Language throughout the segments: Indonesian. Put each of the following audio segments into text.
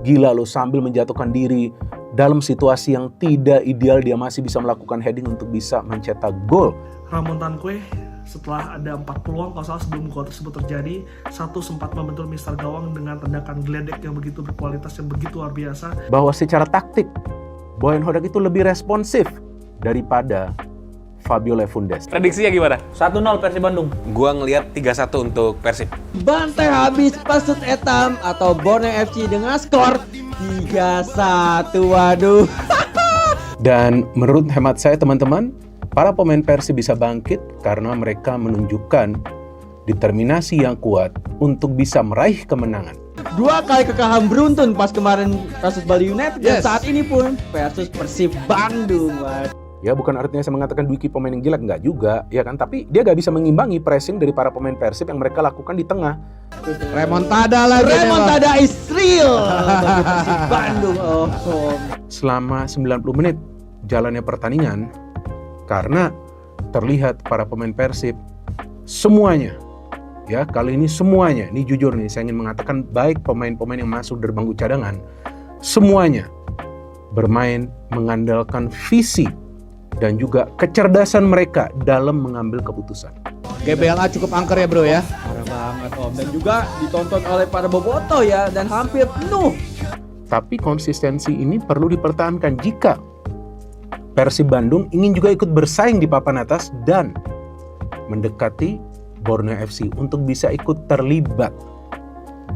Gila loh, sambil menjatuhkan diri dalam situasi yang tidak ideal dia masih bisa melakukan heading untuk bisa mencetak gol. Ramon Tanque setelah ada 4 peluang kalau salah sebelum gol tersebut terjadi, satu sempat membentur mister gawang dengan tendakan geledek yang begitu berkualitas, yang begitu luar biasa. Bahwa secara taktik Boyan Hodak itu lebih responsif daripada Fabio Lefundes. Prediksinya gimana? 1-0 Persib Bandung. Gua ngelihat 3-1 untuk Persib. Bantai habis pasut etam atau Borneo FC dengan skor 3-1. Waduh. Dan menurut hemat saya teman-teman, para pemain Persib bisa bangkit karena mereka menunjukkan determinasi yang kuat untuk bisa meraih kemenangan. 2 kali kekalahan beruntun pas kemarin versus Bali United dan saat ini pun versus Persib Bandung. Waduh. Ya bukan artinya saya mengatakan Dwiki pemain yang jelek, enggak juga, ya kan? Tapi dia gak bisa mengimbangi pressing dari para pemain Persib yang mereka lakukan di tengah. Remontada lagi. Remontada is real bagi Persib Bandung. Selama 90 menit jalannya pertandingan, karena terlihat para pemain Persib semuanya, ya kali ini semuanya, ini jujur nih saya ingin mengatakan, baik pemain-pemain yang masuk dari bangku cadangan, semuanya bermain mengandalkan visi dan juga kecerdasan mereka dalam mengambil keputusan. GBLA cukup angker ya bro ya. Parah banget Om, dan juga ditonton oleh para bobotoh ya, dan hampir penuh. Tapi konsistensi ini perlu dipertahankan jika Persib Bandung ingin juga ikut bersaing di papan atas dan mendekati Borneo FC untuk bisa ikut terlibat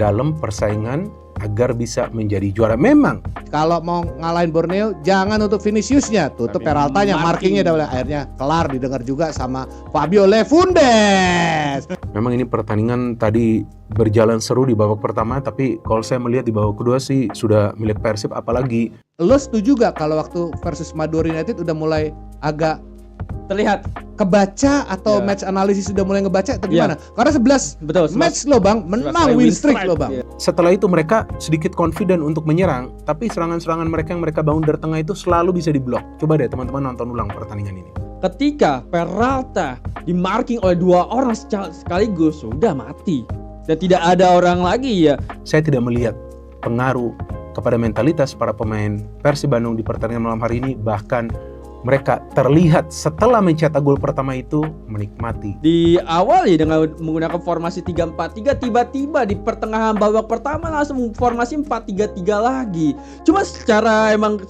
dalam persaingan agar bisa menjadi juara. Memang Kalau mau ngalahin Borneo jangan untuk Viniciusnya, tutup Peraltanya, markingnya udah akhirnya kelar, didengar juga sama Fabio Lefundes. memang ini pertandingan tadi berjalan seru di babak pertama, tapi kalau saya melihat di babak kedua sih sudah milik Persib. Apalagi Lo setuju gak kalau waktu versus Madura United udah mulai agak Terlihat kebaca atau match analisis sudah mulai ngebaca atau gimana? Karena 11 betul, match lo bang, menang win streak lo bang. setelah itu mereka sedikit confident untuk menyerang, tapi serangan-serangan mereka yang mereka bangun dari tengah itu selalu bisa diblok. Coba deh teman-teman nonton ulang pertandingan ini. ketika Peralta di marking oleh 2 orang sekaligus, sudah mati dan tidak ada orang lagi ya. Saya tidak melihat pengaruh kepada mentalitas para pemain Persib Bandung di pertandingan malam hari ini. Bahkan mereka terlihat setelah mencetak gol pertama itu menikmati. Di awal ya dengan menggunakan formasi 3-4-3, tiba-tiba di pertengahan babak pertama langsung formasi 4-3-3 lagi. Cuma secara emang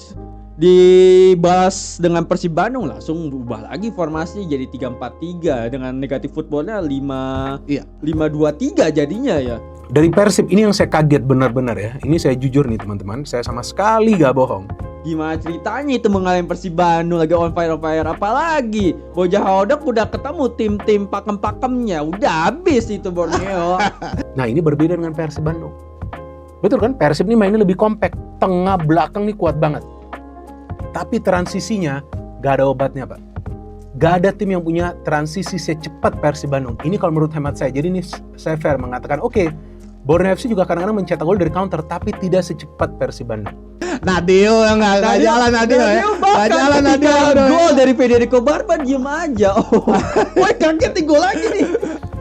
dibahas dengan Persib Bandung langsung berubah lagi formasi jadi 3-4-3 dengan negatif footballnya 5-2-3 jadinya ya. Dari Persib ini yang saya kaget benar-benar ya. Ini saya jujur nih teman-teman, saya sama sekali gak bohong. Gimana ceritanya itu mengalahin Persib Bandung lagi on fire, apalagi Bocah Hodak udah ketemu tim-tim pakem-pakemnya, udah habis itu Borneo. Nah ini berbeda dengan Persib Bandung. Betul kan, Persib ini mainnya lebih kompak, tengah belakang nih kuat banget. Tapi transisinya gak ada obatnya Pak. Gak ada tim yang punya transisi secepat Persib Bandung. Ini kalau menurut hemat saya. Jadi ini saya fair mengatakan oke, Borneo FC juga kadang-kadang mencetak gol dari counter, tapi tidak secepat Persib Bandung. Nadio nggak jalan Nadio ya. Nggak jalan Nadio. Gol dari Federico Barba, diem aja. Wah kaget nih, gol lagi nih.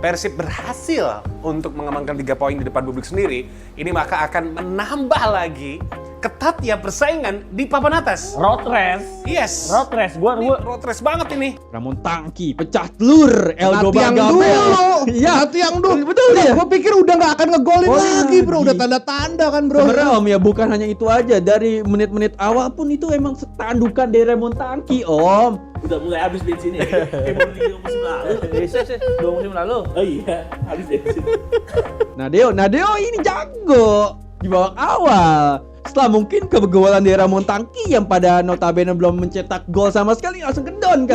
Persib berhasil untuk mengamankan 3 poin di depan publik sendiri. Ini maka akan menambah lagi ketat ya persaingan di papan atas. Road race. Yes. Road race. Ini road race banget ini. Ramon Tanque pecah telur. Eldo Yang Bagamel. dulu. Iya, Yang dulu. betul ya. Gue pikir udah nggak akan ngegolin Golin lagi bro. lagi. Udah tanda-tanda kan bro. Sebenarnya Om ya, bukan hanya itu aja. Dari menit-menit awal pun itu emang tandukan dari Ramon Tanque Om. Udah mulai habis bensinnya. Baru 2 musim lalu. Sih, 2 musim lalu. Oh iya, habis bensin. Nadeo ini jago di babak awal. Setelah mungkin kegolalan dari Ramon Tanque yang pada notabene belum mencetak gol sama sekali, langsung ke down kan.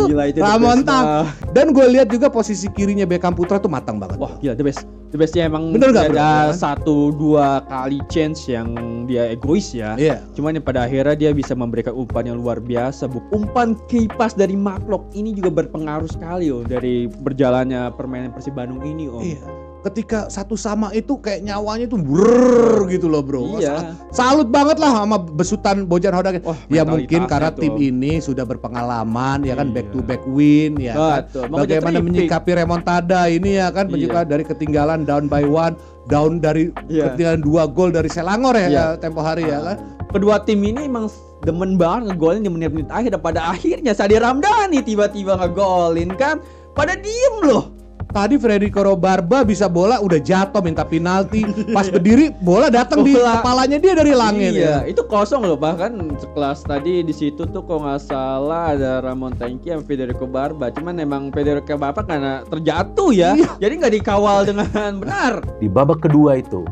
Gila itu Ramon Tanque. Dan gue lihat juga posisi kirinya Beckham Putra tuh matang banget. Wah gila, the best. The bestnya emang Bener nggak, bro? ada 1-2 kali chance yang dia egois ya. Iya. Cuman yang pada akhirnya dia bisa memberikan umpan yang luar biasa. Umpan kipas dari Mark Locke ini juga berpengaruh sekali dari berjalannya permainan Persib Bandung ini Om. Iya. ketika 1-1 itu kayak nyawanya tuh brrrr gitu loh bro. Iya. Salut banget lah sama besutan Bojan Hodak. Wah, Ya mungkin mentalitasnya karena tuh. tim ini sudah berpengalaman ya kan, back to back win ya kan. Betul. Mau ngejar Bagaimana tripit. menyikapi remontada ini ya kan, menyikapi dari ketinggalan down by 1, down dari Iya. ketinggalan 2 gol dari Selangor ya, Iya. tempo hari ya kan. Kedua tim ini emang demen banget ngegolin di menit-menit akhir. Pada akhirnya Sadi Ramdhani tiba-tiba ngegolin kan. Pada diem loh. Tadi Federico Robarba bisa bola udah jatuh minta penalti, pas berdiri bola datang di Bola. kepalanya dia dari langit Iya, ya. itu kosong loh, bahkan sekelas tadi di situ tuh kalau nggak salah ada Ramon Tanki sama Federico Barba. Cuman emang Federico Barba karena terjatuh ya, jadi nggak dikawal dengan benar. Di babak kedua itu,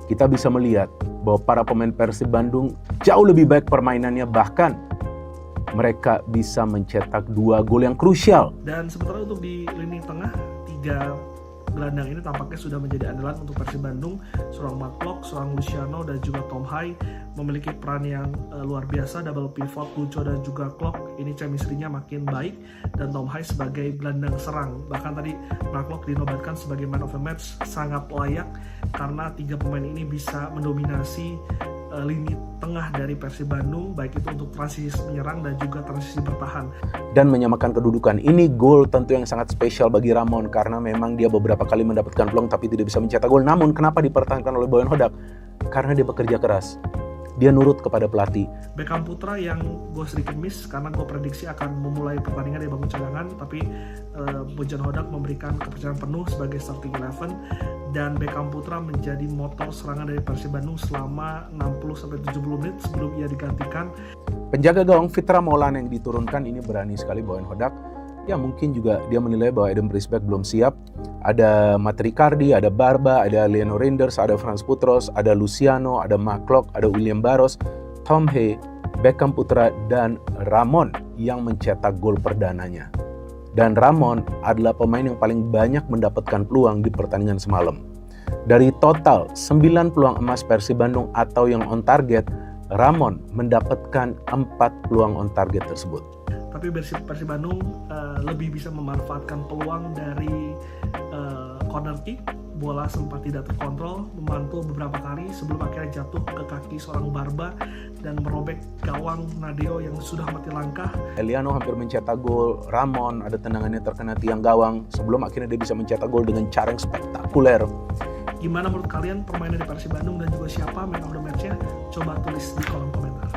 kita bisa melihat bahwa para pemain Persib Bandung jauh lebih baik permainannya, bahkan mereka bisa mencetak 2 gol yang krusial. Dan sementara untuk di lini tengah, 3 gelandang ini tampaknya sudah menjadi andalan untuk Persib Bandung. Seorang Matlock, seorang Luciano, dan juga Tom Hai memiliki peran yang luar biasa. Double pivot Lucho dan juga Klok ini chemistry-nya makin baik, dan Tom Hai sebagai gelandang serang. Bahkan tadi Matlock dinobatkan sebagai man of the match, sangat layak karena 3 pemain ini bisa mendominasi lini tengah dari Persib Bandung, baik itu untuk transisi menyerang dan juga transisi bertahan. Dan menyamakan kedudukan. Ini gol tentu yang sangat spesial bagi Ramon karena memang dia beberapa kali mendapatkan peluang tapi tidak bisa mencetak gol. Namun kenapa dipertahankan oleh Boyan Hodak? Karena dia bekerja keras. Dia nurut kepada pelatih. Beckham Putra yang gue sedikit miss karena gue prediksi akan memulai pertandingan dari bangku cadangan, tapi Bojan Hodak memberikan kepercayaan penuh sebagai starting 11, dan Beckham Putra menjadi motor serangan dari Persib Bandung selama 60-70 menit sebelum ia digantikan. Penjaga gawang Fitra Maulana yang diturunkan ini berani sekali Boyan Hodak. Ya mungkin juga dia menilai bahwa Eden Prisbeck belum siap. Ada Matt Ricardi, ada Barba, ada Leno Reinders, ada Frans Putros, ada Luciano, ada Matlock, ada William Barros, Tom Hai, Beckham Putra, dan Ramon yang mencetak gol perdananya. Dan Ramon adalah pemain yang paling banyak mendapatkan peluang di pertandingan semalam. Dari total 9 peluang emas Persib Bandung atau yang on target, Ramon mendapatkan 4 peluang on target tersebut. Tapi Persib Bandung lebih bisa memanfaatkan peluang dari corner kick. Bola sempat tidak terkontrol, memantul beberapa kali sebelum akhirnya jatuh ke kaki seorang Barba dan merobek gawang Nadeo yang sudah mati langkah. Eliano hampir mencetak gol, Ramon ada tendangannya terkena tiang gawang sebelum akhirnya dia bisa mencetak gol dengan cara yang spektakuler. Gimana menurut kalian permainan dari Persib Bandung dan juga siapa man of the match-nya? Coba tulis di kolom komentar.